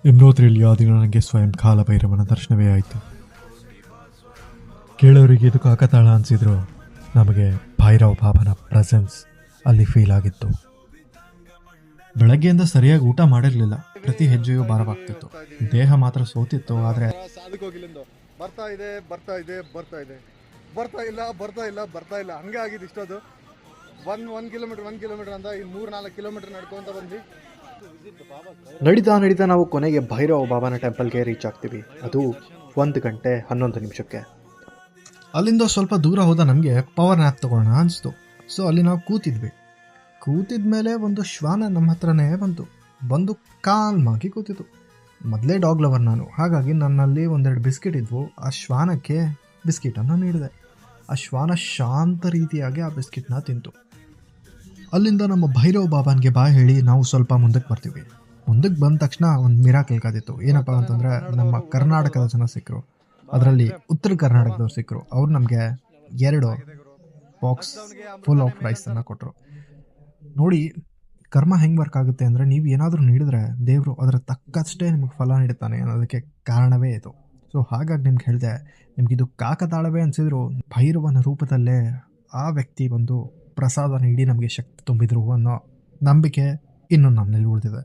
ಯಮುನೋತ್ರಿಯಲ್ಲಿ ಆ ದಿನ ನನಗೆ ಸ್ವಯಂ ಕಾಲಭೈರವನ ದರ್ಶನವೇ ಆಯಿತು. ಕೇಳೋರಿಗೆ ಇದು ಕಾಕತಾಳ ಅನಿಸಿದ್ರು, ನಮಗೆ ಭೈರವ ಬಾಬನ ಪ್ರೆಸೆನ್ಸ್ ಅಲ್ಲಿ ಫೀಲ್ ಆಗಿತ್ತು. ಬೆಳಗ್ಗೆಯಿಂದ ಸರಿಯಾಗಿ ಊಟ ಮಾಡಿರಲಿಲ್ಲ. ಪ್ರತಿ ಹೆಜ್ಜೆಯೂ ಭಾರವಾಗ್ತಿತ್ತು. ದೇಹ ಮಾತ್ರ ಸೋತಿತ್ತು. ಆದರೆ ಬರ್ತಾ ಇದೆ ಬರ್ತಾ ಇದೆ ಬರ್ತಾ ಇದೆ ಬರ್ತಾ ಇಲ್ಲ ಬರ್ತಾ ಇಲ್ಲ ಬರ್ತಾ ಇಲ್ಲ ಹಂಗೆ ಆಗಿದೆ ಇಷ್ಟೊಂದು. ಒನ್ ಕಿಲೋಮೀಟರ್ ಅಂತ ಈ 3-4 ಕಿಲೋಮೀಟರ್ ನಡ್ಕೊಂತ ಬಂದ್ವಿ. ನಡೀತಾ ನಾವು ಕೊನೆಗೆ ಭೈರವ ಬಾಬಾನ ಟೆಂಪಲ್ಗೆ ರೀಚ್ ಆಗ್ತೀವಿ. ಅದು 1 ಗಂಟೆ 11 ನಿಮಿಷಕ್ಕೆ. ಅಲ್ಲಿಂದ ಸ್ವಲ್ಪ ದೂರ ಹೋದ ನಮಗೆ ಪವರ್ ನ್ಯಾಪ್ ತಗೊಳ್ಳೋಣ ಅನಿಸ್ತು. ಸೊ ಅಲ್ಲಿ ನಾವು ಕೂತಿದ ಮೇಲೆ ಒಂದು ಶ್ವಾನ ನಮ್ಮ ಹತ್ರನೇ ಬಂದು ಕಾಲ್ಮಾಗಿ ಕೂತಿತ್ತು. ಮೊದಲೇ ಡಾಗ್ ಲವರ್ ನಾನು, ಹಾಗಾಗಿ ನನ್ನಲ್ಲಿ 1-2 ಬಿಸ್ಕೆಟ್ ಇದ್ವು. ಆ ಶ್ವಾನಕ್ಕೆ ಬಿಸ್ಕೆಟನ್ನು ನೀಡಿದೆ. ಆ ಶ್ವಾನ ಶಾಂತ ರೀತಿಯಾಗಿ ಆ ಬಿಸ್ಕೆಟ್ನ ತಿಂತು. ಅಲ್ಲಿಂದ ನಮ್ಮ ಭೈರವ ಬಾಬಾನಿಗೆ ಬಾಯ್ ಹೇಳಿ ನಾವು ಸ್ವಲ್ಪ ಮುಂದಕ್ಕೆ ಬರ್ತೀವಿ. ಮುಂದಕ್ಕೆ ಬಂದ ತಕ್ಷಣ ಒಂದು ಮಿರಾಕಲ್ ಕಾದಿತ್ತು. ಏನಪ್ಪ ಅಂತಂದರೆ, ನಮ್ಮ ಕರ್ನಾಟಕದ ಜನ ಸಿಕ್ಕರು, ಅದರಲ್ಲಿ ಉತ್ತರ ಕರ್ನಾಟಕದವ್ರು ಸಿಕ್ಕರು. ಅವ್ರು ನಮಗೆ 2 ಬಾಕ್ಸ್ ಫುಲ್ ಆಫ್ ರೈಸನ್ನು ಕೊಟ್ಟರು. ನೋಡಿ ಕರ್ಮ ಹೆಂಗೆ ವರ್ಕ್ ಆಗುತ್ತೆ ಅಂದರೆ, ನೀವು ಏನಾದರೂ ನೀಡಿದ್ರೆ ದೇವರು ಅದರ ತಕ್ಕಷ್ಟೇ ನಿಮಗೆ ಫಲ ನೀಡುತ್ತಾನೆ ಅನ್ನೋದಕ್ಕೆ ಕಾರಣವೇ ಇದು. ಸೊ ಹಾಗಾಗಿ ನಿಮ್ಗೆ ಹೇಳಿದೆ, ನಿಮಗಿದು ಕಾಕತಾಳವೇ ಅನಿಸಿದ್ರು ಭೈರವನ ರೂಪದಲ್ಲೇ ಆ ವ್ಯಕ್ತಿ ಪ್ರಸಾದ ನೀಡಿ ನಮಗೆ ಶಕ್ತಿ ತುಂಬಿದ್ರು ಅನ್ನೋ ನಂಬಿಕೆ ಇನ್ನೂ ನನ್ನಲ್ಲಿ ಉಳಿದಿದೆ.